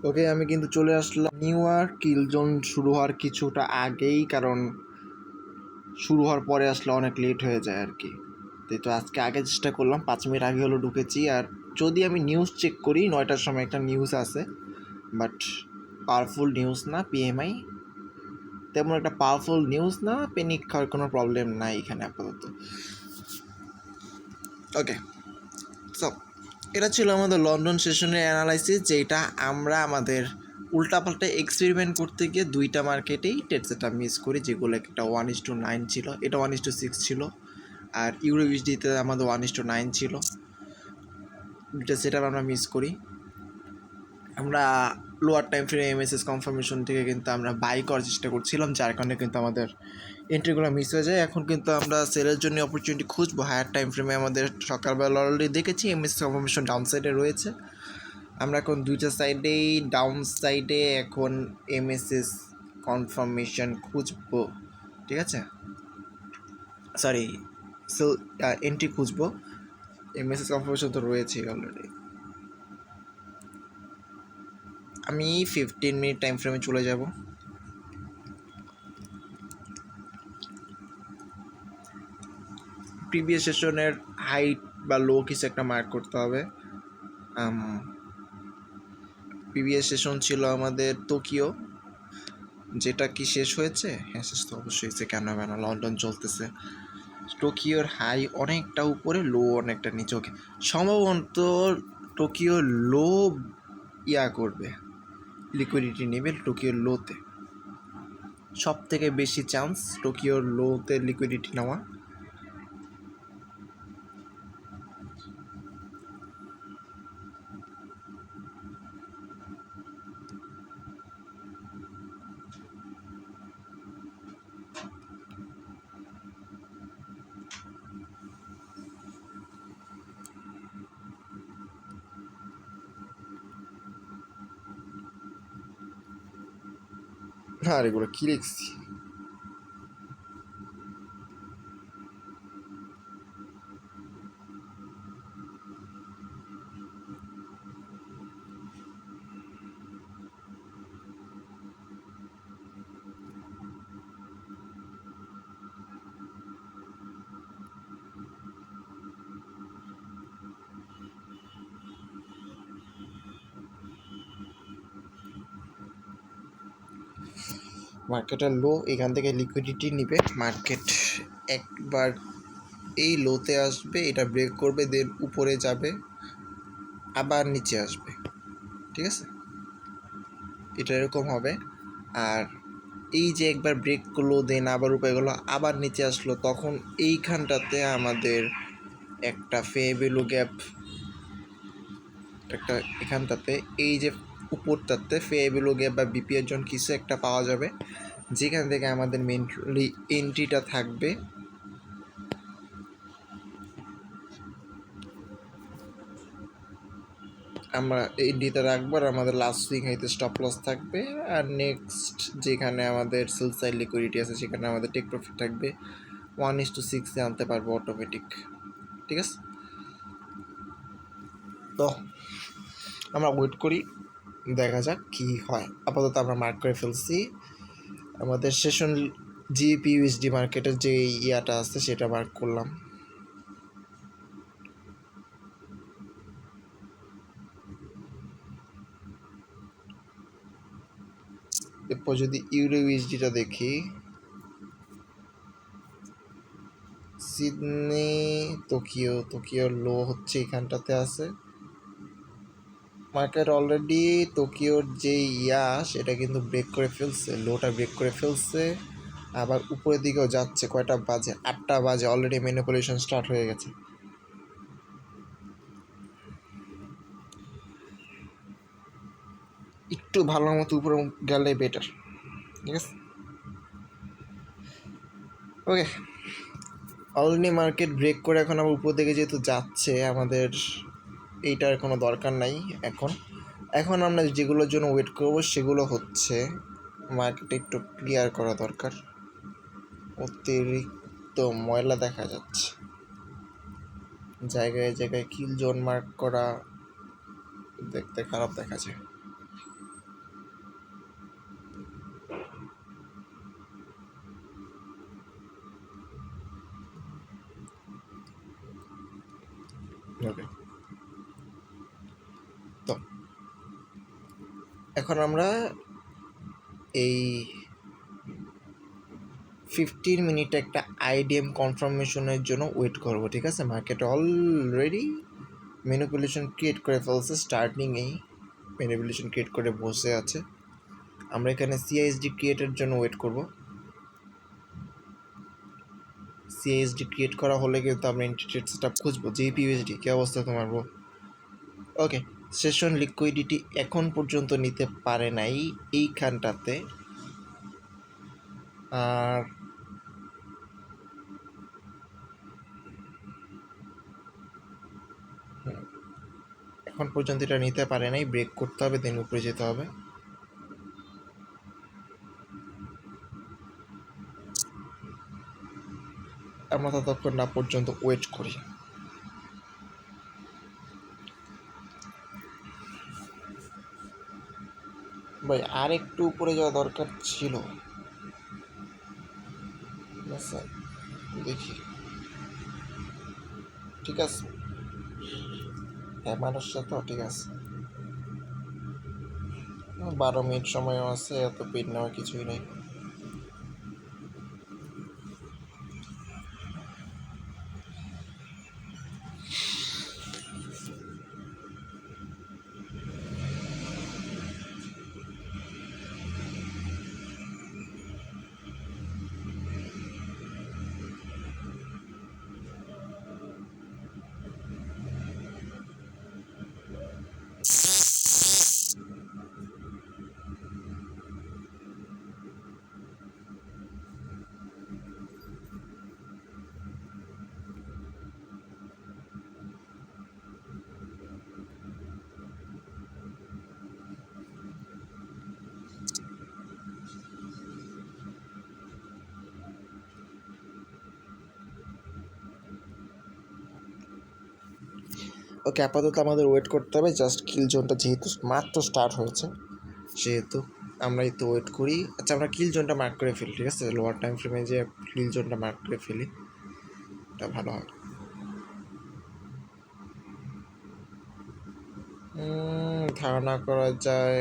ওকে, আমি কিন্তু চলে আসলাম নিউ ইয়র্ক কিল জোন শুরু হওয়ার কিছুটা আগেই, কারণ শুরু হওয়ার পরে আসলে অনেক লেট হয়ে যায় আর কি। তো আজকে আগে চেষ্টা করলাম, 5 মিনিট আগে হলো ঢুকেছি। আর যদি আমি নিউজ চেক করি 9টার সময় একটা নিউজ আছে, বাট পাওয়ারফুল নিউজ না। পিএমআই তেমন একটা পাওয়ারফুল নিউজ না, পেনিক খাওয়ার কোনো প্রবলেম নাই এখানে আপাতত। ওকে, সো এটা ছিল আমাদের লন্ডন সেশনের অ্যানালাইসিস, যেটা আমরা আমাদের উল্টাপাল্টা এক্সপেরিমেন্ট করতে গিয়ে 2টা মার্কেটেই টেটসেটটা মিস করি, যেগুলো একটা 1:9 ছিল, এটা 1:6 ছিল, আর ইউরোইউএসডিতে আমাদের 1:9 ছিল। 2টা সেট আমরা মিস করি। আমরা lower time frame MSS confirmation থেকে কিন্তু আমরা বাই করার চেষ্টা করছিলাম, যার কারণে কিন্তু আমাদের এন্ট্রিগুলো মিস হয়ে যায়। এখন কিন্তু আমরা সেলের জন্য অপরচুনিটি খুঁজবো। হায়ার টাইম ফ্রেমে আমাদের সকালবেলা অলরেডি দেখেছি এমএসএস কনফার্মেশন ডাউন সাইডে রয়েছে। আমরা এখন 2টা সাইডেই ডাউন সাইডে এখন এমএসএস কনফার্মেশন খুঁজবো, ঠিক আছে? সরি, এন্ট্রি খুঁজবো। এমএসএস কনফার্মেশন তো রয়েছে অলরেডি। আমি 15 মিনিট টাইম ফ্রেমে চলে যাব। প্রিভিয়াস সেশনের হাইট বা লো কিছু একটা মার্ক করতে হবে। প্রিভিয়াস সেশন ছিল আমাদের টোকিও, যেটা কি শেষ হয়েছে? হ্যাঁ, শেষ তো অবশ্যই হয়েছে, কেন হবে না, লন্ডন চলতেছে। টোকিওর হাই অনেকটা উপরে, লো অনেকটা নিচে। ওকে, সম্ভবত টোকিও লো করবে, লিকুইডিটি নেবে টোকিওর লোতে। সব থেকে বেশি চান্স টোকিওর লোতে লিকুইডিটি নেওয়া। আর এগুলো কী লিখছি? মার্কেটের লো, এখান থেকে লিকুইডিটি নিবে মার্কেট। একবার এই লোতে আসবে, এটা ব্রেক করবে, দেন উপরে যাবে, আবার নিচে আসবে, ঠিক আছে? এটা এরকম হবে। আর এই যে একবার ব্রেক করলো, দেন আবার উপরে গেলো, আবার নিচে আসলো, তখন এইখানটাতে আমাদের একটা ফে ভ্যালু গ্যাপ, একটা এখানটাতে এই যে উপরটাতে ফে ভ্যালু গ্যাপ বা বিপিএর জন্য কিছু একটা পাওয়া যাবে, যেখান থেকে আমাদের মেনলি এন্ট্রিটা থাকবে। আমরা এই ডিতে রাখবো, আর আমাদের লাস্ট সুইং হইতে স্টপ লস থাকবে। আর নেক্সট যেখানে আমাদের সেল সাইড লিকুইডিটি আছে, সেখানে আমাদের টেক প্রফিট থাকবে। 1:6 আনতে পারবো অটোমেটিক, ঠিক আছে? তো আমরা ওয়েট করি, দেখা যাক কী হয়। আপাতত আমরা মার্ক করে ফেলছি আমাদের সেশন জিপিইউএসডি মার্কেটের যে ইয়াটা আছে সেটা মার্ক করলাম। এরপর যদি ইউরো ইউএসডিটা দেখি, সিডনি টোকিও লো হচ্ছে এখানটাতে আছে। মার্কেট অলরেডি টোকিওর যে সেটা কিন্তু ব্রেক করে ফেলছে, লোটা ব্রেক করে ফেলছে, আবার উপরের দিকেও যাচ্ছে। কয়টা বাজে? 8টা বাজে, অলরেডি ম্যানিপুলেশন স্টার্ট হয়ে গেছে। একটু ভালো মতো উপরে গেলে বেটার, ঠিক আছে? ওকে, অলরেডি মার্কেট ব্রেক করে এখন আবার উপর দিকে যেহেতু যাচ্ছে, আমাদের এইটার কোনো দরকার নাই। এখন আমরা যেগুলোর জন্য ওয়েট করবো সেগুলো হচ্ছে মার্কেটে একটু ক্লিয়ার করা দরকার। অতিরিক্ত ময়লা দেখা যাচ্ছে, জায়গায় জায়গায় কিল জোন মার্ক করা, দেখতে খারাপ দেখা যায়। এখন আমরা এই 15 মিনিট একটা আইডিএম কনফার্মেশনের জন্য ওয়েট করবো, ঠিক আছে? মার্কেট অলরেডি ম্যানিপুলেশন ক্রিয়েট করে ফেলছে, স্টার্টিংয়েই ম্যানিপুলেশন ক্রিয়েট করে বসে আছে। আমরা এখানে সিআইএসডি ক্রিয়েটের জন্য ওয়েট করব। সিআইএসডি ক্রিয়েট করা হলে কিন্তু আমরা ইন্টারনেট সেটআপ খুঁজবো। জিপিইউএসডি কী অবস্থা তোমার বো? ওকে, সেশন লিকুইডিটি এখন পর্যন্ত নিতে পারে নাই এইখানটাতে। আর এখন পর্যন্ত এটা নিতে পারে নাই, ব্রেক করতে হবে, দেন উপরে যেতে হবে। আমরা ততক্ষণ না পর্যন্ত ওয়েট করি। ভাই আর একটু উপরে যাওয়া দরকার ছিল। আচ্ছা দেখি, ঠিক আছে, হ্যাঁ মানুষটা তো ঠিক আছে। 12 মিনিট সময়ও আছে, এত পেট নেওয়া কিছুই নেই। ওকে, আপাতত আমাদের ওয়েট করতে হবে, জাস্ট কিল জোনটা যেহেতু মাত্র স্টার্ট হয়েছে সেহেতু আমরা তো ওয়েট করি। আচ্ছা, আমরা কিল জোনটা মার্ক করে ফেলি, ঠিক আছে? লোয়ার টাইম ফ্রেমে যে কিল জোনটা মার্ক করে ফেলি, এটা ভালো হয়। ধারণা করা যায়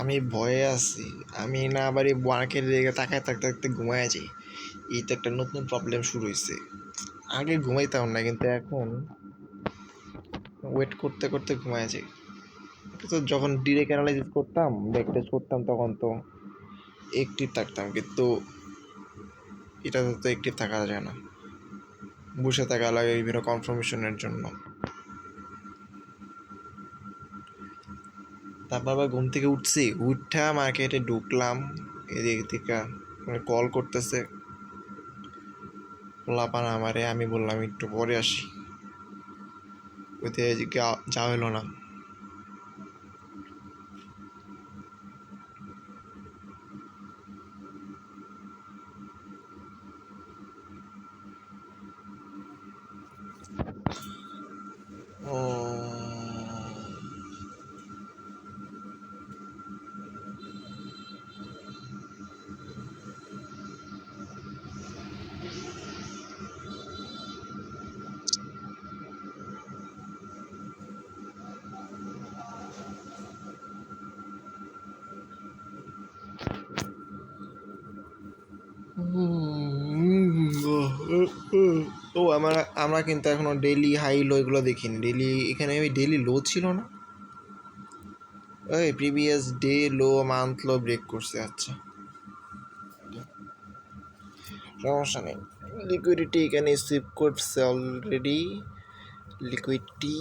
আমি ভয়ে আছি, আমি না আবার এই মার্কেটের দিকে তাকায় থাকতে থাকতে ঘুমায় যাই। এই তো একটা নতুন প্রবলেম শুরু হয়েছে। আগে ঘুমাইতাম না, কিন্তু এখন ওয়েট করতে করতে ঘুমায় যাই। তো যখন ডিরেক্ট অ্যানালাইসিস করতাম, ব্যাক টেস্ট করতাম, তখন তো একটিভ থাকতাম, কিন্তু এটাতে তো অ্যাক্টিভ থাকা যায় না, বসে থাকা লাগে বিভিন্ন কনফার্মেশনের জন্য। তারপর আবার ঘুম থেকে উঠছি, উঠা মার্কেটে ঢুকলাম, এদিক থেকে কল করতেছে পোলাপান আমারে, আমি বললাম একটু পরে আসি, ওইতে যাওয়া হলো না। ও আমরা কিন্তু এখনো ডেইলি হাই লো এগুলো দেখিনি। ডেইলি এখানে ওই ডেইলি লো ছিল না, ওই প্রিভিয়াস ডে লো মান্থ লো ব্রেক করছে। আচ্ছা সমস্যা নেই, লিকুইডিটি এখানে সুইপ করছে অলরেডি, লিকুইডিটি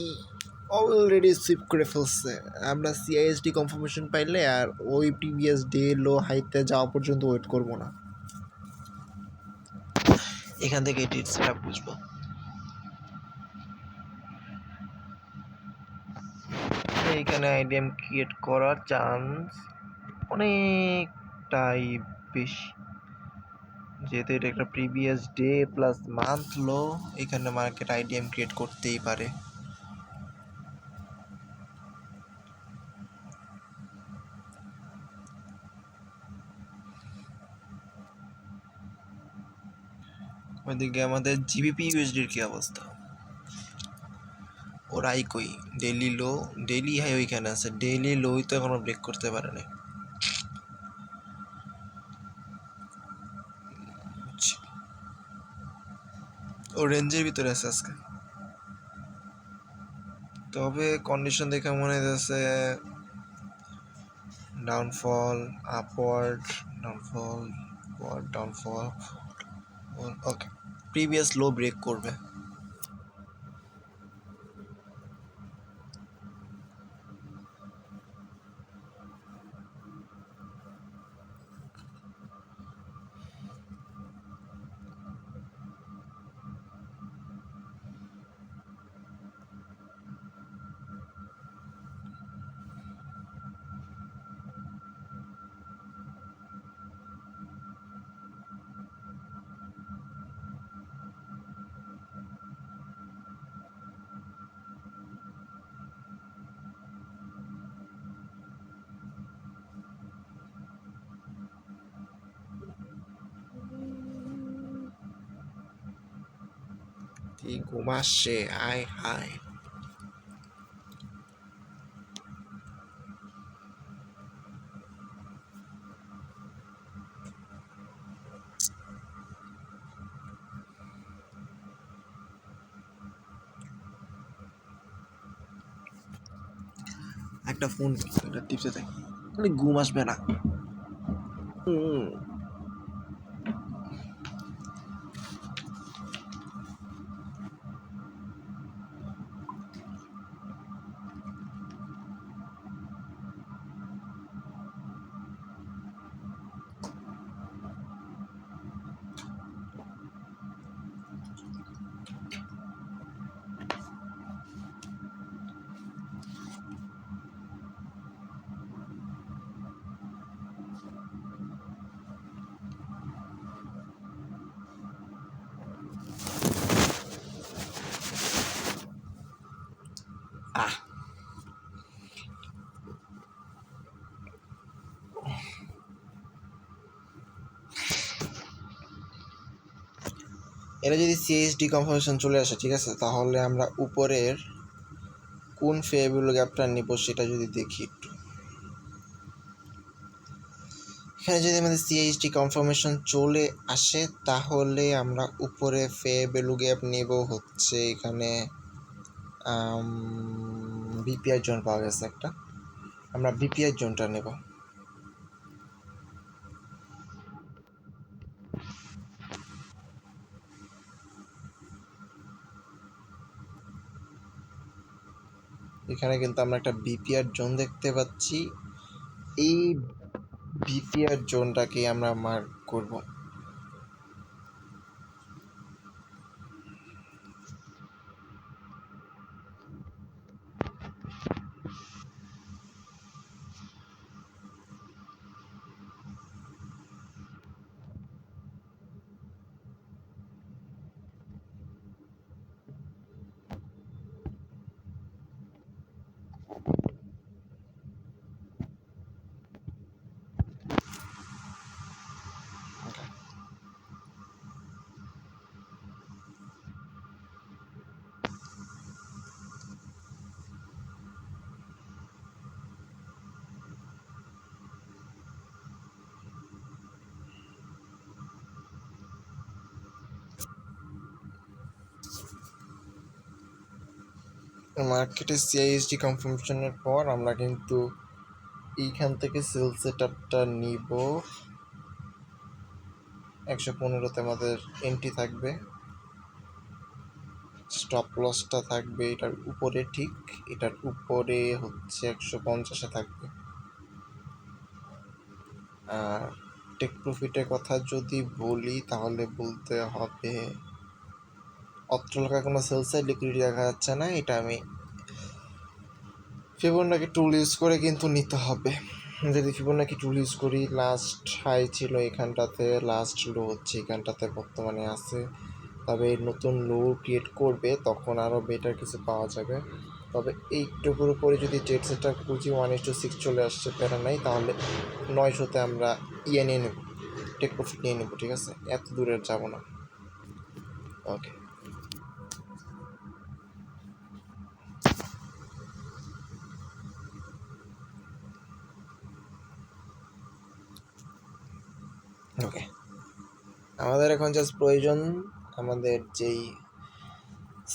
অলরেডি সুইপ করে ফেলছে। আমরা সিআইএসডি কনফার্মেশন পাইলে আর ওই প্রিভিয়াস ডে লো হাইতে যাওয়া পর্যন্ত ওয়েট করব না, এখান থেকে টিপসটা বুঝবো। এইখানে আইডিএম ক্রিয়েট করার চান্স অনেকটাই বেশি, যেহেতু এটা একটা প্রিভিয়াস ডে প্লাস মান্থ লো, এখানে মার্কেট আইডিএম ক্রিয়েট করতেই পারে। ওইদিকে আমাদের জিবিপি ইউএসডির কি অবস্থা? ওরাই কই ডেইলি লো, ডেইলি হাই ওইখানে আছে, ডেইলি লোই তো এখনো ব্রেক করতে পারে নাই। ও রেঞ্জের ভিতরে আছে আজকে, তবে কন্ডিশন দেখে মনে হচ্ছে downfall, upward, downfall, downfall, okay previous low break করবে। কি ঘুম আসছে, আয় হায়। একটা ফোন টিপসে থাকি, ঘুম আসবে না। এটা যদি সিএইচডি কনফার্মেশন চলে আসে, ঠিক আছে, তাহলে আমরা উপরের কোন ফেয়ারভ্যালু গ্যাপটা নিব সেটা যদি দেখি একটু। এখানে যদি আমাদের সিএইচডি কনফার্মেশন চলে আসে তাহলে আমরা উপরে ফেয়ারভ্যালু গ্যাপ নেব হচ্ছে এখানে বিপিআই জোন পাওয়া গেছে একটা, আমরা বিপিআই জোনটা নেব। এখানে কিন্তু আমরা একটা বিপিআর জোন দেখতে পাচ্ছি। এই বিপিআর জোনটাকে আমরা মার্ক করব। মার্কেটে সিআইএসডি কনফার্মেশনের পর আমরা কিন্তু এইখান থেকে সেল সেটআপটা নিব। 115তে আমাদের এন্ট্রি থাকবে, স্টপ লসটা থাকবে এটার উপরে, ঠিক এটার উপরে হচ্ছে 150-এ থাকবে। আর টেক প্রফিটের কথা যদি বলি তাহলে বলতে হবে অত্র এলাকায় কোনো সেল সাইড লিকুইডিটি দেখা যাচ্ছে না। এটা আমি ফিবোনাকি টুল ইউজ করে কিন্তু নিতে হবে। যদি ফিবোনাকি টুল ইউজ করি, লাস্ট হাই ছিল এখানটাতে, লাস্ট লো হচ্ছে এখানটাতে বর্তমানে আছে। তবে নতুন লো ক্রিয়েট করবে তখন আরও বেটার কিছু পাওয়া যাবে। তবে এইটুকুর উপরে যদি ট্রেড সেটআপ বুঝি 1:6 চলে আসছে, প্যারা নাই, তাহলে 900-তে আমরা নিয়ে নেব, টেক প্রফিট নিয়ে নেব। ঠিক আছে, এত দূরের যাব না। ওকে, ওকে, আমাদের এখন জাস্ট প্রয়োজন আমাদের যেই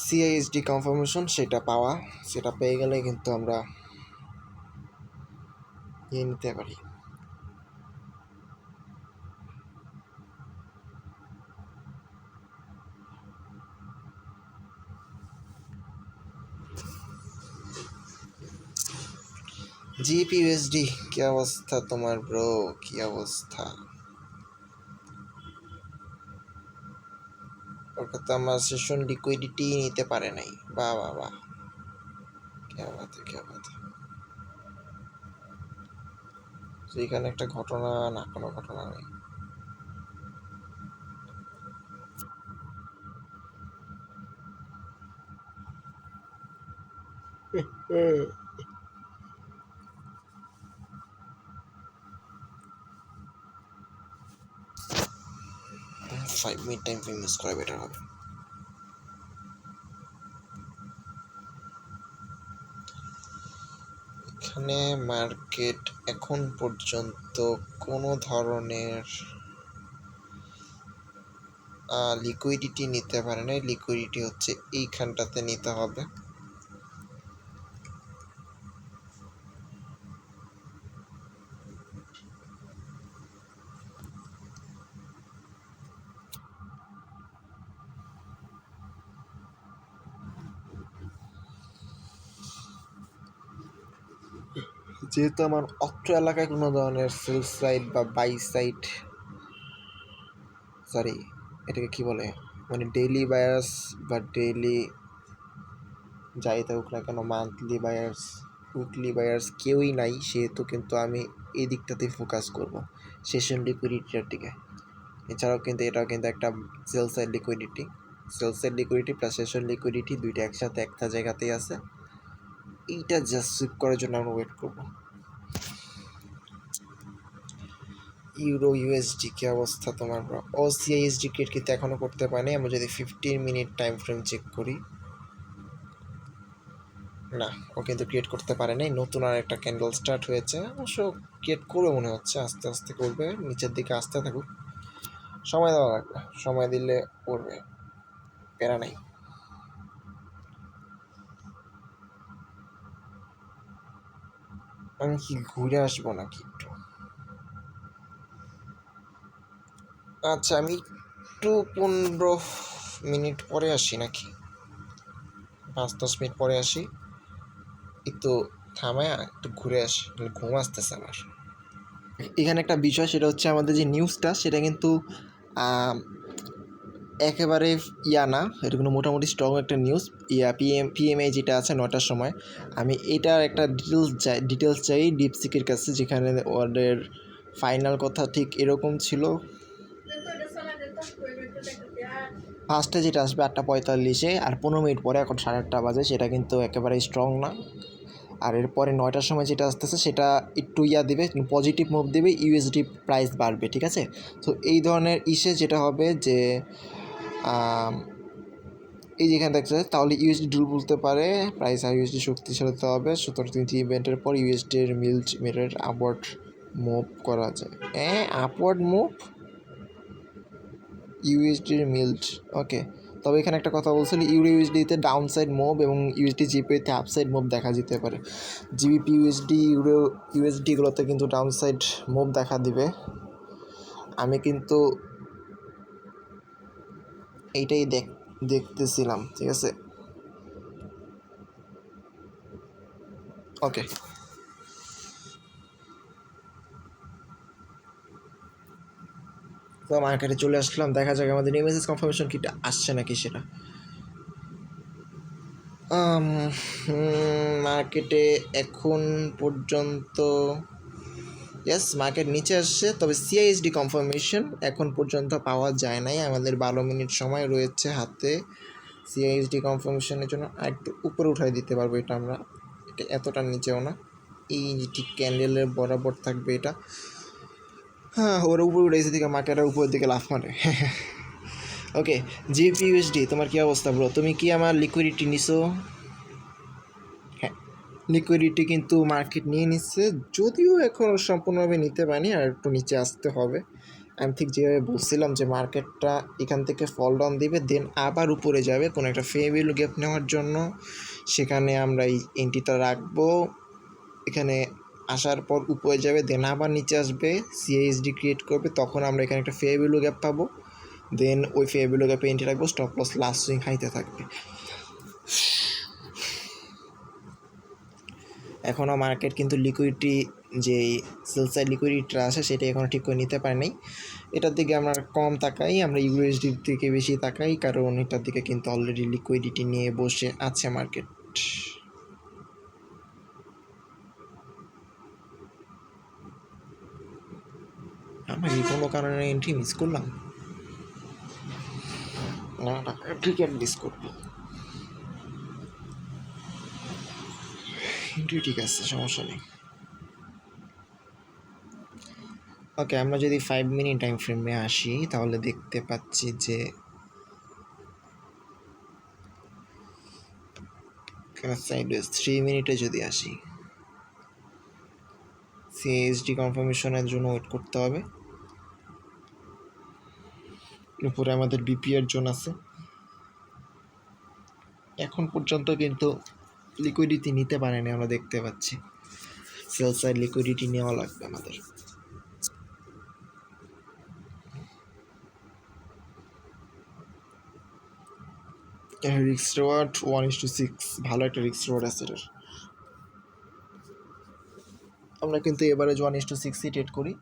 সিআইএসডি কনফার্মেশন সেটা পাওয়া। সেটা পেয়ে গেলে কিন্তু আমরা নিয়ে নিতে পারি। জিপিইউএসডি কি অবস্থা তোমার ব্রো, কি অবস্থা? ওটা তো আমার সেশন লিকুইডিটি নিতে পারে নাই। বাহ বাহ বাহ, কে বাত কে বাত। এখানে একটা ঘটনা না, কোনো ঘটনা নেই। Five minute time frame use করা বেটার হবে। এখানে মার্কেট এখন পর্যন্ত কোনো ধরনের লিকুইডিটি নিতে পারে না। লিকুইডিটি হচ্ছে এইখানটাতে নিতে হবে। যেহেতু আমার অত্র এলাকায় কোনো ধরনের সেল সাইড বা বাই সাইড, সরি এটাকে কি বলে, মানে ডেইলি বায়ার্স বা ডেইলি যাই থাকুক না কেন, মান্থলি বায়ার্স, উইকলি বায়ার্স কেউই নাই, সেহেতু কিন্তু আমি এই দিকটাতেই ফোকাস করব, সেশন লিকুইডিটির দিকে। এছাড়াও কিন্তু এটাও কিন্তু একটা sell side liquidity, sell side liquidity plus session liquidity দুইটা একসাথে একটা জায়গাতেই আছে। এইটা জাস্ট সুইপ করার জন্য আমরা ওয়েট করব। ইউরো ইউএসডি কি অবস্থা তোমার? ও সিআইএসডি ক্রিয়েট কিন্তু এখনও করতে পারেনি। আমরা যদি 15 মিনিট টাইম ফ্রেম চেক করি, না, ও কিন্তু ক্রিয়েট করতে পারে নাই। নতুন আর একটা ক্যান্ডেল স্টার্ট হয়েছে, অবশ্য ক্রিয়েট করবে মনে হচ্ছে, আস্তে আস্তে করবে, নিচের দিকে আসতে থাকুক, সময় দেওয়া লাগবে, সময় দিলে করবে, প্যারা নাই। আমি কি ঘুরে আসবো নাকি একটু? আচ্ছা, আমি একটু 15 মিনিট পরে আসি নাকি, 5-10 মিনিট পরে আসি। একটু থামায় একটু ঘুরে আসি, ঘুম আসতেছে আমার। এখানে একটা বিষয়, সেটা হচ্ছে আমাদের যে নিউজটা সেটা কিন্তু একেবারে না, এটা কোনো মোটামুটি স্ট্রং একটা নিউজ। পিএমএ যেটা আছে 9টার সময়, আমি এটার একটা ডিটেলস চাই ডিপসিকের কাছে, যেখানে ওদের ফাইনাল কথা ঠিক এরকম ছিল। ফার্স্টে যেটা আসবে 8:45, আর 15 মিনিট পরে, এখন 8:30 বাজে, সেটা কিন্তু একেবারে স্ট্রং না। আর এরপরে 9টার সময় যেটা আসতেছে সেটা একটু দেবে, পজিটিভ মুভ দেবে, ইউএসডি প্রাইস বাড়বে, ঠিক আছে। তো এই ধরনের যেটা হবে যে এই যেখানে দেখছে, তাহলে ইউএসডি ডুল বলতে পারে, প্রাইস আর ইউএসডি শক্তিশালী হতে হবে। সুতরাং 3 ইভেন্টের পর ইউএসডির মিরের আপওয়ার্ড মুভ করা যায়। আপওয়ার্ড মুভ ইউএসডির ওকে। তবে এখানে একটা কথা বলছিল, ইউএসডিতে ডাউন সাইড মুভ এবং ইউএসডি জিপিতে আপসাইড মুভ দেখা যেতে পারে। জিবিপি ইউএসডি ইউএসডিগুলোতে কিন্তু ডাউন সাইড মুভ দেখা দিবে। আমি কিন্তু এইটাই দেখতেছিলাম, ঠিক আছে। ওকে, তো মার্কেটে চলে আসলাম, দেখা যাক আমাদের ইমেজেস কনফার্মেশন কিটা আসছে নাকি সেটা। মার্কেটে এখন পর্যন্ত ইয়েস, মার্কেট নিচে আসছে, তবে সিআইএসডি কনফার্মেশন এখন পর্যন্ত পাওয়া যায় নাই। আমাদের 12 মিনিট সময় রয়েছে হাতে সিআইএসডি কনফার্মেশনের জন্য। আর একটু উপরে উঠাই দিতে পারবো এটা আমরা, এটা এতটা নিচেও না, এই ঠিক ক্যান্ডেলের বরাবর থাকবে এটা। হ্যাঁ, ওরা উপরে উঠেছে দিকে মার্কেটের উপরের দিকে লাফ মারে। ওকে, জিপিইউএসডি তোমার কী অবস্থা ব্রো? তুমি কি আমার লিকুইডিটি নিছো? হ্যাঁ, লিকুইডিটি কিন্তু মার্কেট নিয়ে নিচ্ছে, যদিও এখন সম্পূর্ণভাবে নিতে পারিনি, আর একটু নিচে আসতে হবে। আমি ঠিক যেভাবে বলছিলাম যে মার্কেটটা এখান থেকে ফল ডাউন দিবে, দেন আবার উপরে যাবে কোনো একটা ফেয়ার ভ্যালু গ্যাপ নেওয়ার জন্য। সেখানে আমরা এই এন্ট্রিটা রাখবো, এখানে আসার পর উপরে যাবে, দেন আবার নিচে আসবে, সিএইচডি ক্রিয়েট করবে, তখন আমরা এখানে একটা ফেয়ার ভ্যালু গ্যাপ পাবো, দেন ওই ফেয়ার ভ্যালু গ্যাপে এন্ট্রি রাখবো, স্টপ লস লাস্ট সুইং হাইতে থাকবে। এখনও মার্কেট কিন্তু লিকুইডিটি, যেই সেল সাইড লিকুইডিটিটা আছে সেটা এখনও ঠিক করে নিতে পারে নাই। এটার দিকে আমরা কম তাকাই, আমরা ইউএসডির দিকে বেশি তাকাই, কারণ এটার দিকে কিন্তু অলরেডি লিকুইডিটি নিয়ে বসে আছে মার্কেট। আমরা কি কোনো কারণে এন্ট্রি মিস করলাম? না, ক্রিকেট মিস করবো, এন্ট্রি ঠিক আছে, সমস্যা নেই। ওকে, আমরা যদি 5 মিনিট টাইম ফ্রেমে আসি তাহলে দেখতে পাচ্ছি যে সাইডওয়েজ 3 মিনিটে যদি আসি, সিএইচডি কনফার্মেশনের জন্য ওয়েট করতে হবে। উপরে আমাদের বিপিএর জোন আছে। এখন পর্যন্ত কিন্তু লিকুইডিটি নিতে পারেনি, আমরা দেখতে পাচ্ছি। সেল সাইড লিকুইডিটি নেওয়া লাগবে আমাদের। রিক্স রিওয়ার্ড 1:6, ভালো একটা রিক্স রিওয়ার্ড আছে এটার। আমরা কিন্তু এবারে 1:6ই ট্রেড করি।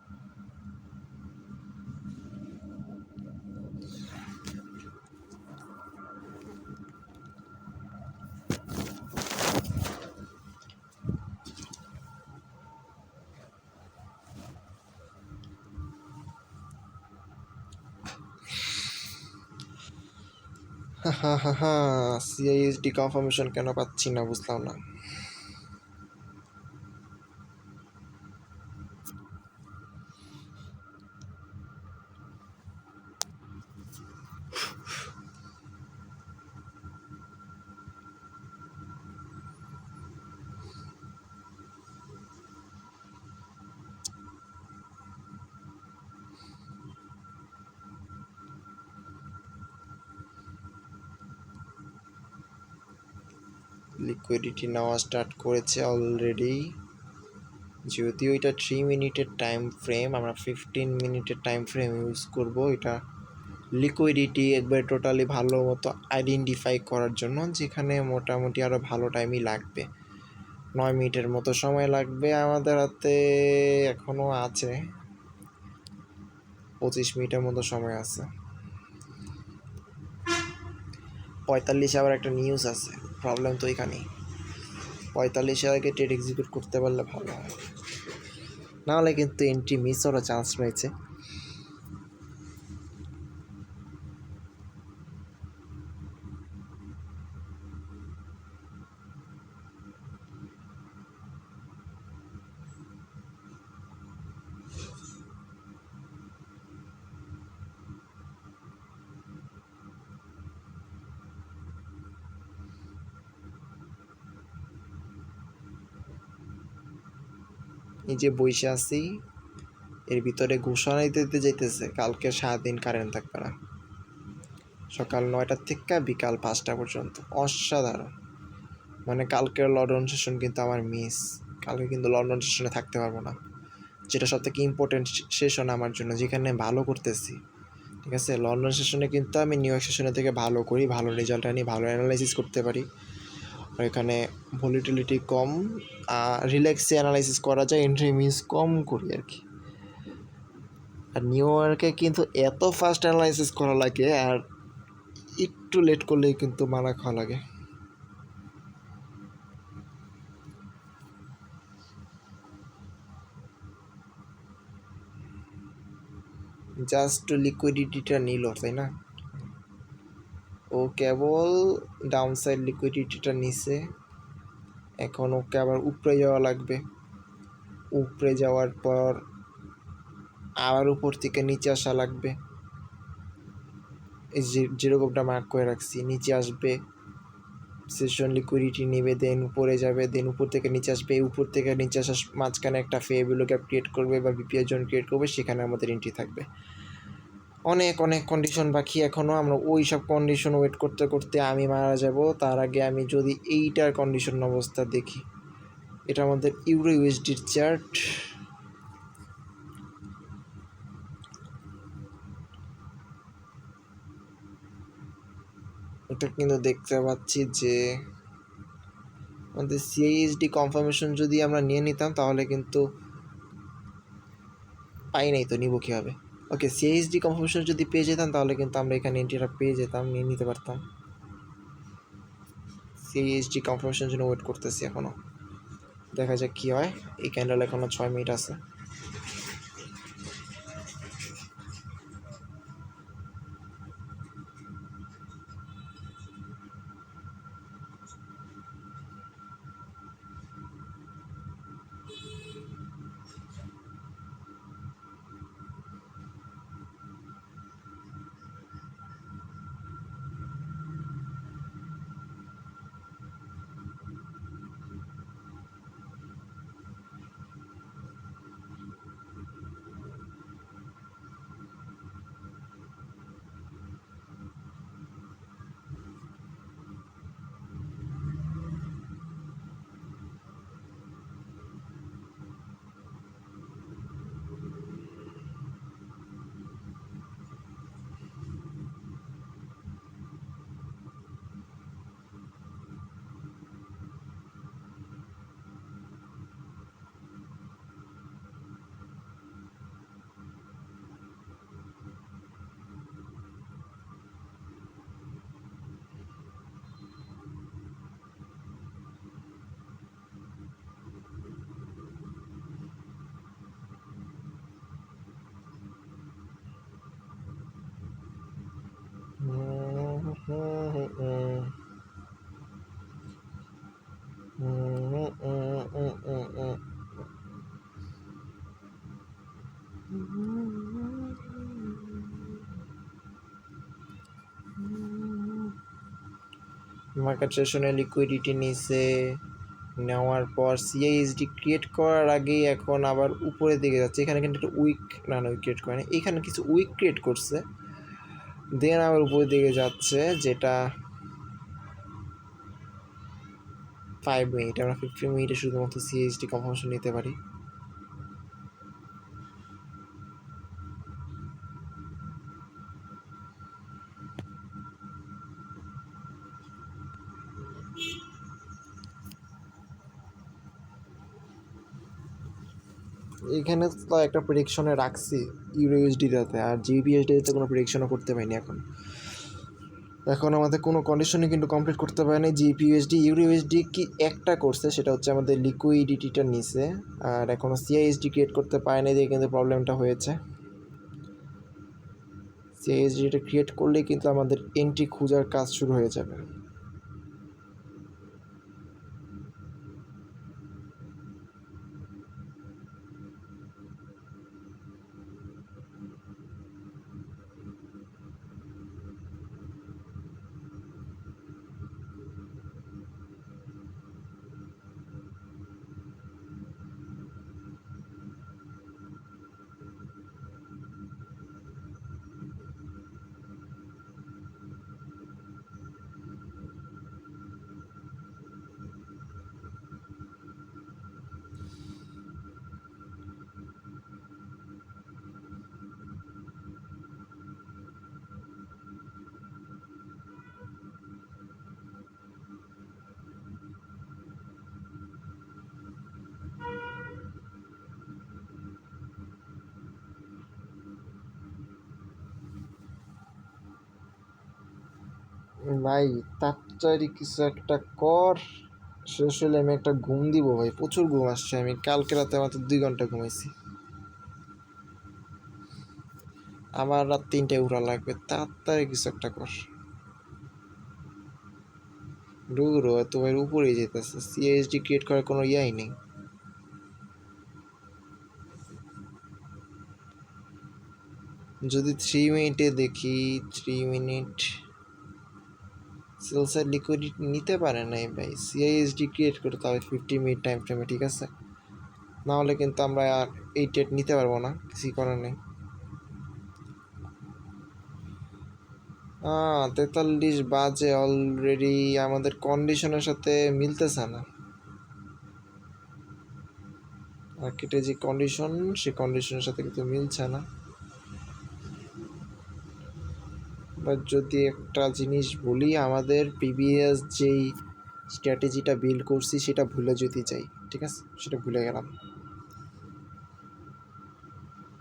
সিআইএসডি কনফার্মেশন কেন পাচ্ছি না বুঝলাম না। লিকুইডিটি নেওয়া স্টার্ট করেছে অলরেডি, যদিও এটা 3 মিনিটের টাইম ফ্রেম, আমরা 15 মিনিটের টাইম ফ্রেম ইউজ করব এটা লিকুইডিটি একবার টোটালি ভালো মতো আইডেন্টিফাই করার জন্য, যেখানে মোটামুটি আরও ভালো টাইমই লাগবে। 9 মিনিটের মতো সময় লাগবে আমাদের হাতে, এখনও আছে 25 মিনিটের মতো সময় আছে। 45 আবার একটা নিউজ আছে, প্রবলেম তো এখানেই। 45-এর আগে ট্রেড এক্সিকিউট করতে পারলে ভালো হয়, নাহলে কিন্তু এন্ট্রি মিস হওয়ার চান্স রয়েছে। এই যে বসে আছি, এর ভিতরে ঘোষণা দিতে যাইতেছে কালকে সারাদিন কারেন্ট থাকবে না, সকাল 9টার থেকে বিকাল 5টা পর্যন্ত। অসাধারণ। মানে কালকের লন্ডন সেশন কিন্তু আমার মিস, কালকে কিন্তু লন্ডন সেশনে থাকতে পারবো না, যেটা সব থেকে ইম্পর্টেন্ট সেশন আমার জন্য, যেখানে ভালো করতেছি। ঠিক আছে, লন্ডন সেশনে কিন্তু আমি নিউ ইয়র্ক সেশনের থেকে ভালো করি, ভালো রেজাল্ট আনি, ভালো অ্যানালাইসিস করতে পারি। আর এখানে ভলিটিলিটি কম, রিল্যাক্সে অ্যানালাইসিস করা যায়, এন্ট্রি মিস কম করি আর কি। আর নিউ ইয়র্কে কিন্তু এত ফাস্ট অ্যানালাইসিস করা লাগে, আর একটু লেট করলেই কিন্তু মারা খাওয়া লাগে। জাস্ট লিকুইডিটিটা নিল, তাই না? ও কেবল ডাউন সাইড লিকুইডিটিটা নিছে, এখন ওকে আবার উপরে যাওয়া লাগবে। উপরে যাওয়ার পর আবার উপর থেকে নিচে আসা লাগবে। এই যেরকমটা মার্ক করে রাখছি, নিচে আসবে, সেশন লিকুইডিটি নেবে, দেন উপরে যাবে, দেন উপর থেকে নিচে আসবে, উপর থেকে নিচে আসার মাঝখানে একটা ফেয়ারভ্যালু গ্যাপ ক্রিয়েট করবে বা বিপিআর জোন ক্রিয়েট করবে, সেখানে আমাদের এন্ট্রি থাকবে। অনেক অনেক কন্ডিশন বাকি এখনও, আমরা ওই সব কন্ডিশন ওয়েট করতে করতে আমি মারা যাব। তার আগে আমি যদি এইটার কন্ডিশন অবস্থা দেখি, এটা আমাদের ইউরো ইউএসডির চার্ট। এটা কিন্তু দেখতে পাচ্ছি যে আমাদের সিআইএসডি কনফার্মেশন যদি আমরা নিয়ে নিতাম তাহলে কিন্তু, পাই নাই তো নিব কীভাবে? ওকে, সিআইএসডি কনফার্মেশন যদি পেয়ে যেতাম তাহলে কিন্তু আমরা এখানে এন্ট্রিটা পেয়ে যেতাম, নিয়ে নিতে পারতাম। সিআইএসডি কনফার্মেশনের জন্য ওয়েট করতেছি এখনও, দেখা যাক কী হয়। এই ক্যান্ডেল এখনও 6 মিনিট আছে। মার্কেট সেশনে লিকুইডিটি নিছে, নেওয়ার পর সিআইএসডি ক্রিয়েট করার আগেই এখন আবার উপরের দিকে যাচ্ছে। এখানে কিন্তু একটা উইক, না উইক ক্রিয়েট করে না, এখানে কিছু উইক ক্রিয়েট করছে, দেন আবার উপরের দিকে যাচ্ছে, যেটা 5 মিনিট। আমরা 15 মিনিটে শুধুমাত্র সিএইচডি কনফার্মেশন নিতে পারি। এখানে তো একটা প্রেডিকশনে রাখছি ইউরোইউএসডিটাতে, আর জিবিএসডিতে কোনো প্রেডিকশনও করতে পারিনি এখন আমাদের কোনো কন্ডিশনে কিন্তু কমপ্লিট করতে পারে না। জিপিইউএসডি ইউরোইউএসডি কি একটা করছে, সেটা হচ্ছে আমাদের লিকুইডিটিটা নিছে, আর এখনও সিআইএসডি ক্রিয়েট করতে পারে না, দিয়ে কিন্তু প্রবলেমটা হয়েছে। সিআইএসডিটা ক্রিয়েট করলেই কিন্তু আমাদের এন্ট্রি খোঁজার কাজ শুরু হয়ে যাবে। ভাই তাড়াতাড়ি কিছু একটা কর, শেষ হলে আমি একটা ঘুম দিব ভাই, প্রচুর ঘুম আসছে। আমি কালকে রাতে মাত্র 2 ঘন্টা ঘুমাইছি, আমার রাত 3টায় উঠা লাগবে। তাড়াতাড়ি কিছু একটা কর। দূর এত ভাই উপরেই যেতেছে, সিএসডি ক্রিয়েট করার কোনো ইয়াই নেই। যদি 3 মিনিটে দেখি, 3 মিনিট সেলসার লিকুইডিটি নিতে পারে নাই ভাই, সিআইএসডি ক্রিয়েট করে তবে 50 মিনিট টাইম ফ্রেমে, ঠিক আছে? না হলে কিন্তু আমরা আর এই ট্রেড নিতে পারবো না, কিছুই করার নেই। 43 বাজে অলরেডি, আমাদের কন্ডিশনের সাথে মিলতেছে না। মার্কেটে যে কন্ডিশন, সেই কন্ডিশনের সাথে কিন্তু মিলছে না। বাট যদি একটা জিনিস বলি, আমাদের প্রিভিয়াস যেই স্ট্র্যাটেজিটা বিল্ড করছি সেটা ভুলে যদি যাই, ঠিক আছে, সেটা ভুলে গেলাম,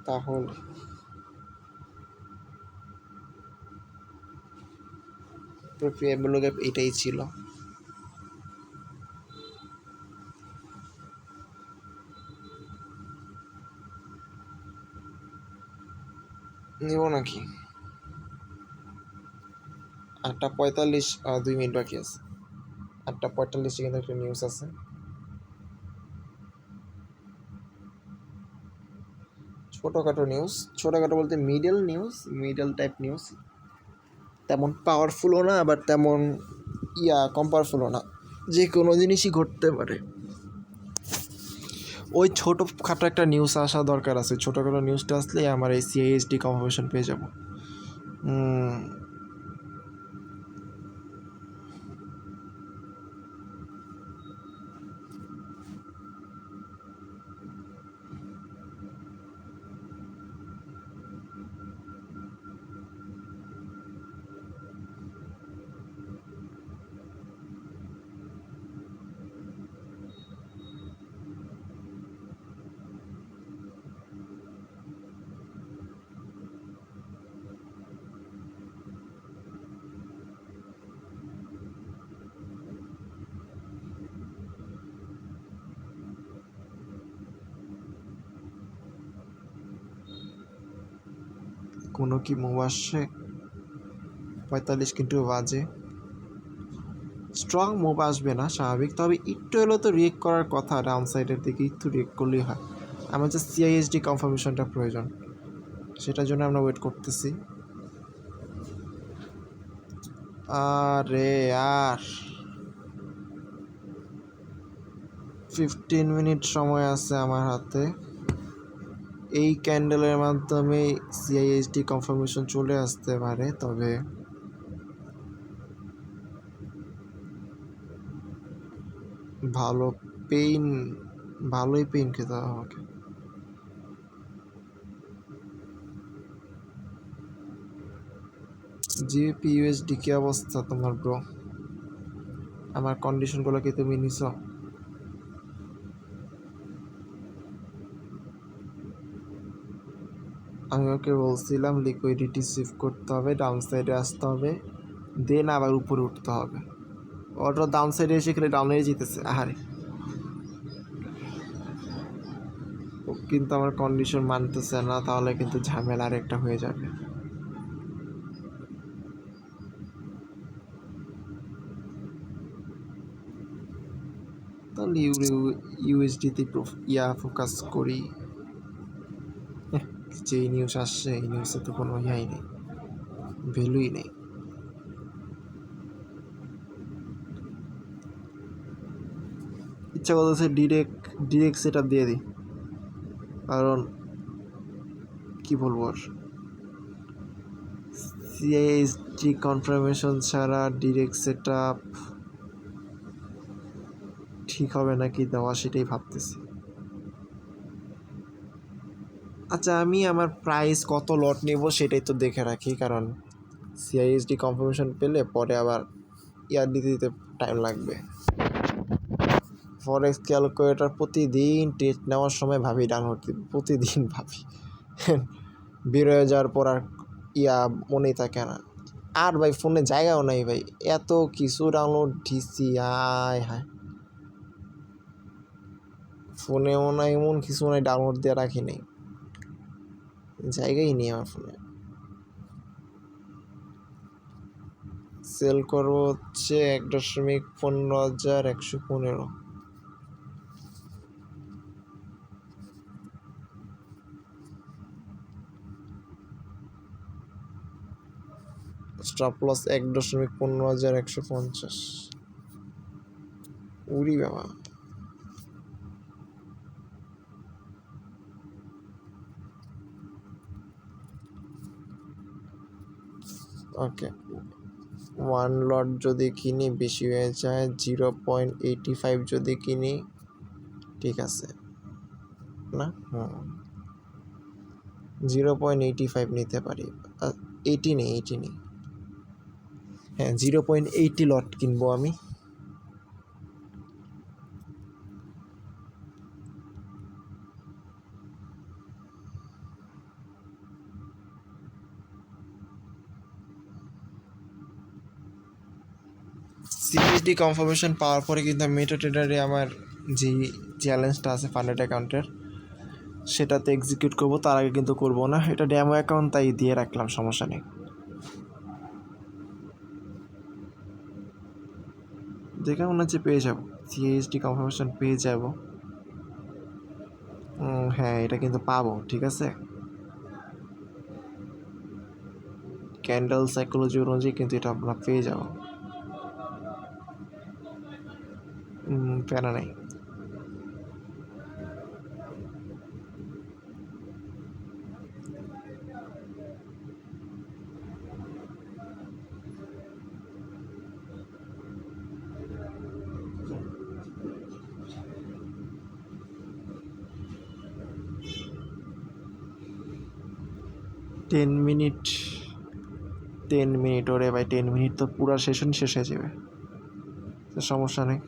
তাহলে এটাই ছিল। নিব নাকি? 8:45, 2 মিনিট বাকি আছে। 8:45 কিন্তু একটা নিউজ আছে। ছোটোখাটো নিউজ, ছোটোখাটো বলতে মিডল টাইপ নিউজ, তেমন পাওয়ারফুলও না আবার তেমন কম পাওয়ারফুলও না, যে কোনো জিনিসই ঘটতে পারে। ওই ছোটোখাটো একটা নিউজ আসা দরকার আছে, ছোটোখাটো নিউজটা আসলেই আমার এই সিআইএসডি কনফার্মেশন পেয়ে যাব। কোনো কি মুভ আসছে? 45 কিন্তু বাজে, স্ট্রং মুভ আসবে না স্বাভাবিক, তবে একটু হলেও তো রিয়েক্ট করার কথা, ডাউন সাইডের দিকে একটু রিয়েক্ট করলেই হয়। আমার যে সিআইএসডি কনফার্মেশনটা প্রয়োজন, সেটার জন্য আমরা ওয়েট করতেছি। আরে আর 15 মিনিট সময় আছে আমার হাতে। এই ক্যান্ডেলের মাধ্যমে সিআইএসডি কনফার্মেশন চলে আসতে পারে, তবে ভালোই পেইন খেতে হবে আমাকে। জিপি ইউএসডি কি অবস্থা তোমার ব্রো? আমার কন্ডিশনগুলো কি তুমি নিছো? আমি ওকে বলছিলাম লিকুইডিটি শিফট করতে হবে, ডাউন সাইডে আসতে হবে, দেন আবার উপরে উঠতে হবে। ওটা ডাউন সাইডে এসে খেলে ডাউনে যেতেছে। আহারে, ও কিন্তু আমার কন্ডিশন মানতেছে না, তাহলে কিন্তু ঝামেলা আর একটা হয়ে যাবে। তাহলে ইউএসডিতে ফোকাস করি। যে নিউজ আসছে, এই নিউজে তো কোনো নেই, ভ্যালুই নেই। ইচ্ছা করতেছে ডিরেক্ট সেট আপ দিয়ে দিই, কারণ কি বলবো, আর সিআইএসডি কনফার্মেশন ছাড়া ডিরেক্ট সেট আপ ঠিক হবে নাকি দেওয়া, সেটাই ভাবতেছি। আচ্ছা, আমি আমার প্রাইস কত লট নেব সেটাই তো দেখে রাখি, কারণ সিআইএসডি কনফার্মেশন পেলে পরে আবার দিতে দিতে টাইম লাগবে। ফরেক্স ক্যালকুলেটর প্রতিদিন টেস্ট নেওয়ার সময় ভাবি ডাউনলোড দিব, প্রতিদিন ভাবি, বের হয়ে যাওয়ার পর আর মনেই থাকে না। আর ভাই ফোনে জায়গাও নাই ভাই, এত কিছু ডাউনলোড দিছি, আয় হায়, ফোনেও নাই এমন কিছু নাই ডাউনলোড দিয়ে রাখি নাই, জায়গাই নেই আমার ফোনে। সেল করবো হচ্ছে 1.15,115। Stop loss 1.15,150। উড়ি বাবা, ওকে। 1 লট যদি কিনি বেশি হয়ে যায়, 0.85 যদি কিনি ঠিক আছে না? 0.85 নিতে পারি, 80 নেই, হ্যাঁ 0.80 লট কিনবো আমি। সিএসডি কনফার্মেশন পাওয়ার পরে কিন্তু মেটাট্রেডারে আমার যে চ্যালেঞ্জটা আছে ফান্ডেড অ্যাকাউন্টের, সেটাতে এক্সিকিউট করব, তার আগে কিন্তু করব না। এটা ডেমো অ্যাকাউন্ট, তাই দিয়ে রাখলাম, সমস্যা নেই। দেখে মনে হচ্ছে পেয়ে যাব, সিএসডি কনফার্মেশন পেয়ে যাব। হ্যাঁ, এটা কিন্তু পাবো, ঠিক আছে। ক্যান্ডেল সাইকোলজি অনুযায়ী কিন্তু এটা আমরা পেয়ে যাব, প্যারা নেই। টেন মিনিট ওরে ভাই, 10 মিনিট তো পুরো সেশন শেষ হয়ে যাবে, সমস্যা নেই।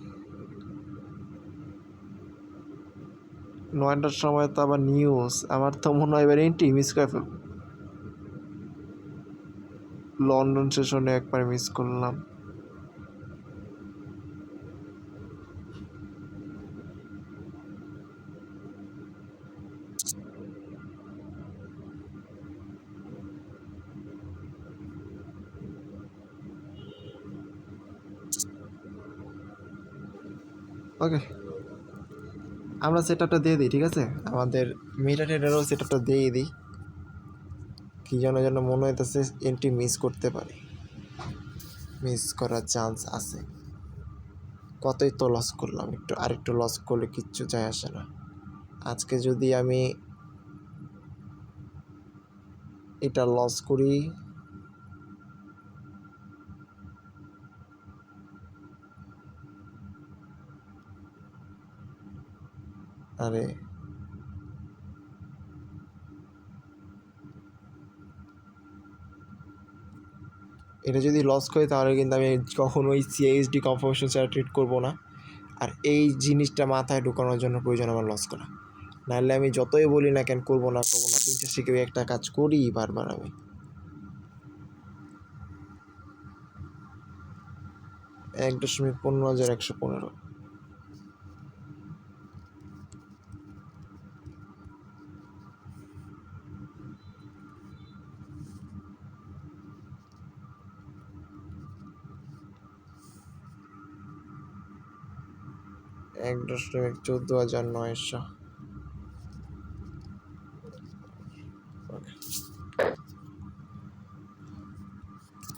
9টার সময় তো আবার নিউজ, আমার তো মনে হয় এবার এন্ট্রি মিস করে ফেলব। লন্ডন সেশনে একবার মিস করলাম। ওকে, আমরা সেট আপটা দিয়ে দিই, ঠিক আছে। আমাদের মেটাট্রেডারও সেট আপটা দিয়ে দিই, কি যেন মনে হইতেছে এন্ট্রি মিস করতে পারি, মিস করার চান্স আছে। কতই তো লস করলাম, আরেকটু লস করলে কিচ্ছু যায় আসে না। আজকে যদি আমি এটা লস করি, আরে এটা যদি লস করি, তাহলে কিন্তু আমি কখনোই সিএইচডি কনফার্মেশন ছাড়া ট্রিট করবো না। আর এই জিনিসটা মাথায় ঢুকানোর জন্য প্রয়োজন আমার লস করা, নাহলে আমি যতই বলি না কেন করবো না 3 শিখে একটা কাজ করি বারবার আমি। 1.15,115 1.14,900।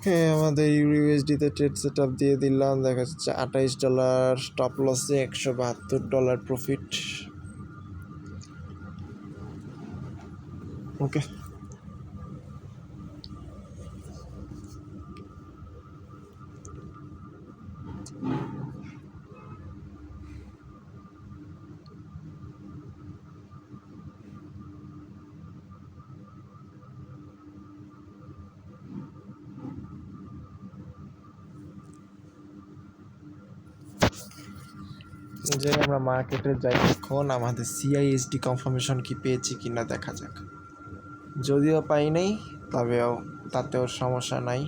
হ্যাঁ, আমাদের ইউএসডিতে ট্রেড সেট আপ দিয়ে দিলাম, দেখা যাচ্ছে $28 স্টপ লসে, $172 প্রফিট। ওকে, যে আমরা মার্কেটে যাই এখন, আমাদের সিআইএসডি কনফার্মেশন কি পেয়েছি কিনা দেখা যাক। যদিও পাই নাই তবেও তাতেও সমস্যা নাই।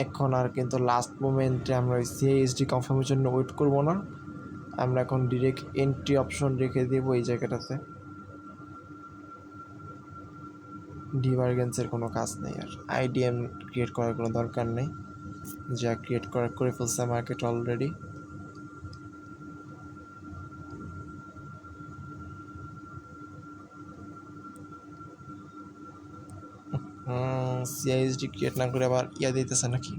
এখন আর কিন্তু লাস্ট মোমেন্টে আমরা ওই সিআইএসডি কনফার্মেশন ওয়েট করবো না, আমরা এখন ডিরেক্ট এন্ট্রি অপশন রেখে দেবো এই জায়গাটাতে। ডিভারগেন্সের কোনো কাজ নেই, আর আইডিএম ক্রিয়েট করার কোনো দরকার নেই, যা ক্রিয়েট করে ফেলছে মার্কেট অলরেডি। সিআইএসডি ক্রিয়েট না করে আবার দিতেছে নাকি?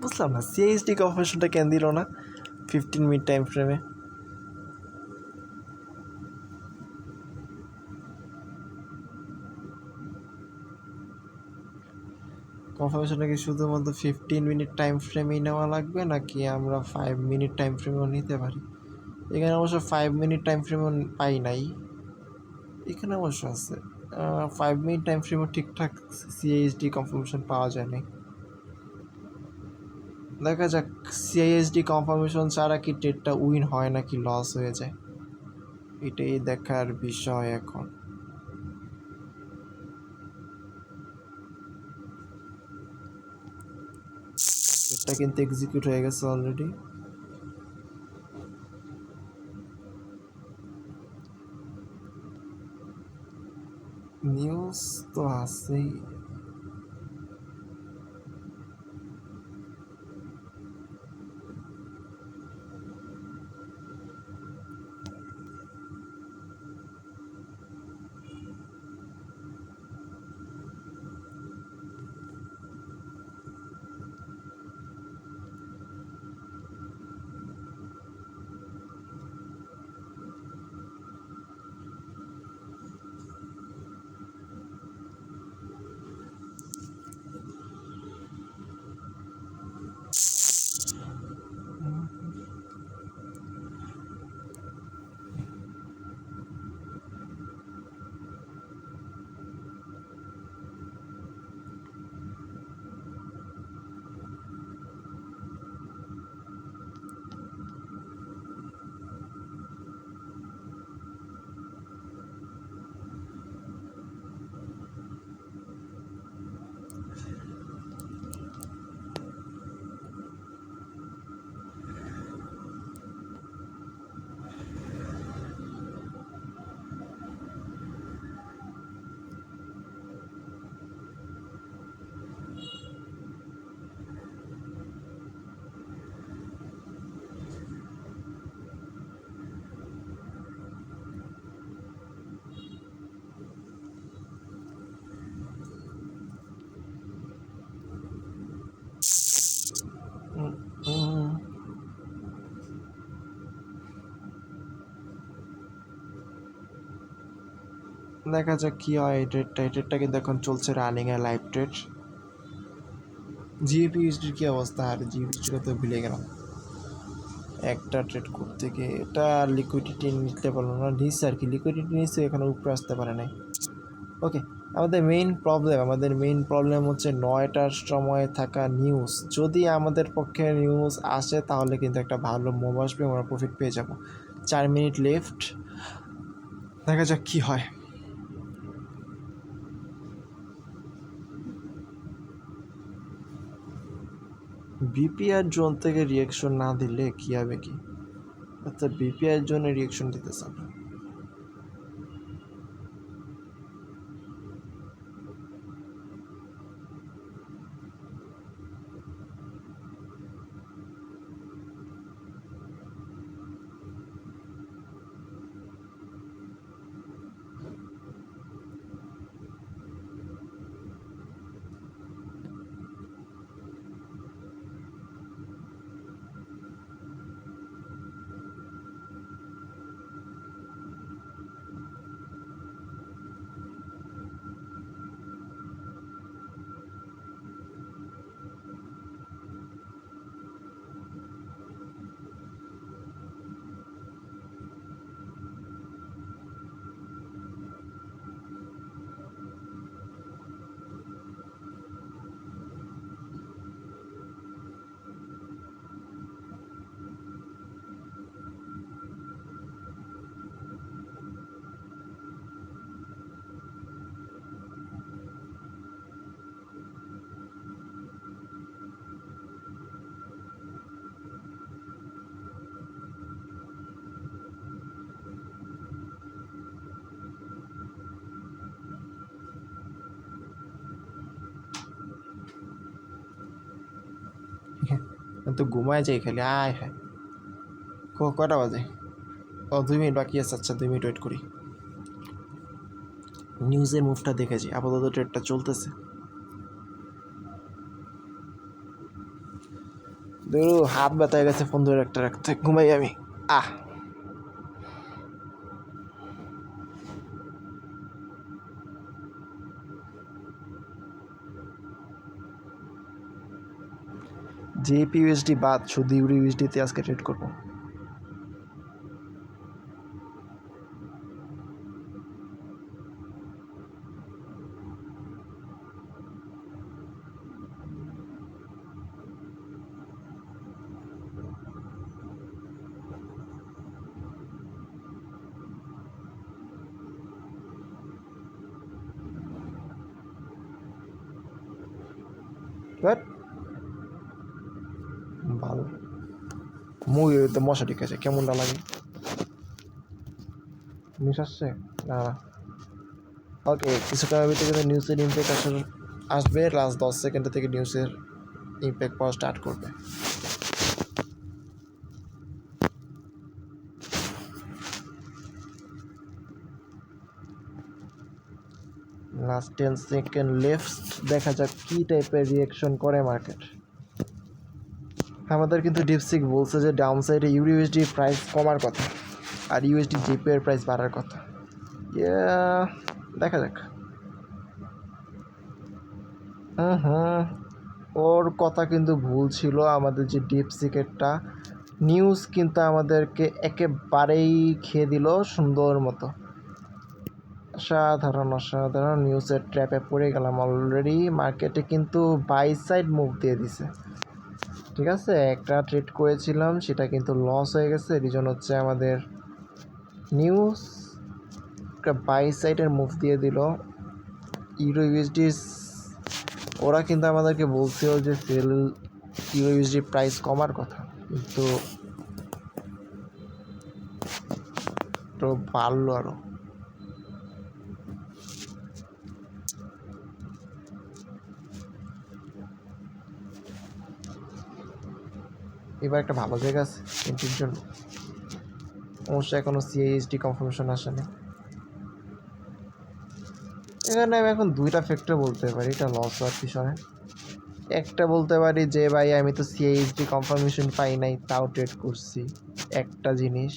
বুঝলাম না সিআইএসডি কনফার্মেশনটা কেন দিল না 15 মিনিট টাইম ফ্রেমে? কনফার্মেশনটা কি শুধুমাত্র 15 মিনিট টাইম ফ্রেমেই নেওয়া লাগবে, নাকি আমরা 5 মিনিট টাইম ফ্রেমেও নিতে পারি? এখানে অবশ্য 5 মিনিট টাইম ফ্রেমও পাই নাই, এখানে অবশ্য আছে 5 মিনিট টাইম ফ্রেমও ঠিকঠাক সিআইএসডি কনফার্মেশন পাওয়া যায় নাই। দেখা যাক সিআইএসডি কনফার্মেশন ছাড়া কি ট্রেডটা উইন হয় নাকি লস হয়ে যায়, এটাই দেখার বিষয় এখন। ট্রেডটা কিন্তু এক্সিকিউট হয়ে গেছে অলরেডি। নিউজ তো আছেই। দেখা যাক কি হয়। এই ট্রেডটা কিন্তু এখন চলছে রানিংয়ে, লাইভ ট্রেড। জিএপিএইচডির কী অবস্থা? আর জিএপিএইচডির তো ভুলে গেলাম একটা ট্রেড করতে গিয়ে। এটা লিকুইডিটি নিতে পারলো না, নিচ্ছে আর কি, লিকুইডিটি নিচ্ছে, এখানে উপরে আসতে পারে নাই। ওকে, আমাদের মেইন প্রবলেম হচ্ছে 9টার সময় থাকা নিউজ। যদি আমাদের পক্ষে নিউজ আসে তাহলে কিন্তু একটা ভালো মুভ আসবে, আমরা প্রফিট পেয়ে যাব। 4 মিনিট লেফট, দেখা যাক কী হয়। বিপিআর জোন থেকে রিয়াকশন না দিলে কী হবে কি? আচ্ছা, বিপিআর জোনে রিয়াকশন দিতেছে না। তো ঘুমায় যাই খালি, আয় হ্যাঁ। কটা বাজে? ও 2 মিনিট বাকি আছে। আচ্ছা 2 মিনিট ওয়েট করি, নিউজের মুভটা দেখেছি। আপাতত ট্রেডটা চলতেছে। হাত ব্যথা হয়ে গেছে ফোন ধরে রাখতে রাখতে, ঘুমাই আমি। আহ, জেপিইউএসডি বাদ, শুধু ইউএসডিতে আজকে ট্রেড করবো। বাট ভালো মুভিতে মশা ঠিক আছে, কেমনটা লাগে? নিউজ আসছে না? ওকে, কিছুক্ষণের ভিতরে কিন্তু নিউজের ইম্প্যাক্ট আসবে। লাস্ট 10 সেকেন্ড থেকে নিউজের ইম্প্যাক্ট পাওয়া স্টার্ট করবে। লাস্ট 10 সেকেন্ড লেফট, দেখা যাক কী টাইপের রিয়াকশন করে মার্কেট। আমাদের কিন্তু ডিপসিক বলছে যে ডাউন সাইডে ইউএসডি প্রাইস কমার কথা, আর ইউএসডি জিপিএর প্রাইস বাড়ার কথা। দেখা যাক। ওর কথা কিন্তু ভুল ছিল। আমাদের যে ডিপসিকেটটা নিউজ কিন্তু আমাদেরকে একেবারেই খেয়ে দিল সুন্দর মতো। অসাধারণ নিউজের ট্র্যাপে পড়ে গেলাম অলরেডি। মার্কেটে কিন্তু বাই সাইড মুভ দিয়ে দিছে। ঠিক আছে, একটা ট্রেড করেছিলাম, সেটা কিন্তু লস হয়ে গেছে। রিজন হচ্ছে আমাদের নিউজ একটা বাই সাইডের মুভ দিয়ে দিল। ইউরো ইউএসডি, ওরা কিন্তু আমাদেরকে বলছিল যে সেল ইউরো ইউএসডি প্রাইস কমার কথা, কিন্তু তো বাড়লো আরও। এবার একটা ভালো জায়গা আছে এন্ট্রির জন্য। অবশ্যই এখনও সিএইচডি কনফার্মেশন আসেনি। এখানে আমি এখন দুইটা ফ্যাক্টর বলতে পারি এটা লস হওয়ার পিছনে। একটা বলতে পারি যে ভাই আমি তো সিএইচডি কনফার্মেশন পাই নাই, তাও ট্রেড করছি, একটা জিনিস।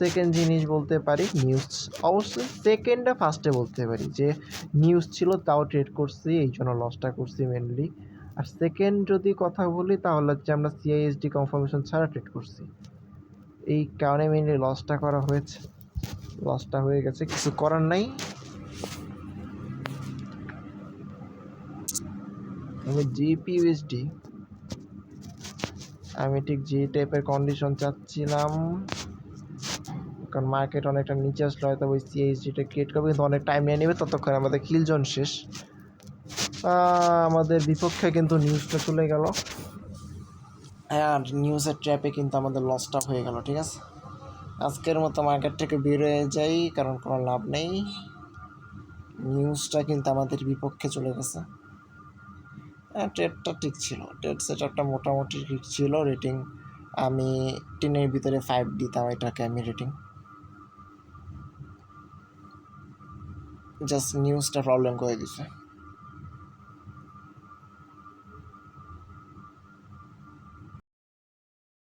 সেকেন্ড জিনিস বলতে পারি নিউজ, অবশ্যই সেকেন্ডে ফার্স্টে বলতে পারি যে নিউজ ছিল তাও ট্রেড করছি, এই জন্য লসটা করছি মেনলি। আর সেকেন্ড যদি কথা বলি তাহলে হচ্ছে আমরা সিআইএসডি কনফার্মেশন ছাড়া ট্রেড করছি, এই কারণে মেনলি লসটা করা হয়েছে, লসটা হয়ে গেছে, কিছু করার নাই। আমি জিপিইউএসডি আমি ঠিক যে টাইপের কন্ডিশন চাচ্ছিলাম, কারণ মার্কেট অনেকটা নিচে আসলে হয়তো ওই সিএইচডিটা ক্রিয়েট করবে, কিন্তু অনেক টাইম নিয়ে নেবে, ততক্ষণ আমাদের কিল জোন শেষ। আমাদের বিপক্ষে কিন্তু নিউজটা চলে গেল, আর নিউজের ট্র্যাপে কিন্তু আমাদের লসটা হয়ে গেল। ঠিক আছে, আজকের মতো মার্কেট থেকে বের হয়ে যাই, কারণ কোনো লাভ নেই, নিউজটা কিন্তু আমাদের বিপক্ষে চলে গেছে। হ্যাঁ, ট্রেডটা ঠিক ছিল, ট্রেড সেট আপটা মোটামুটি ঠিক ছিল। রেটিং আমি 10-এর ভিতরে 5 দিতাম এটাকে আমি রেটিং, জাস্ট নিউজটা প্রবলেম করে দিছে।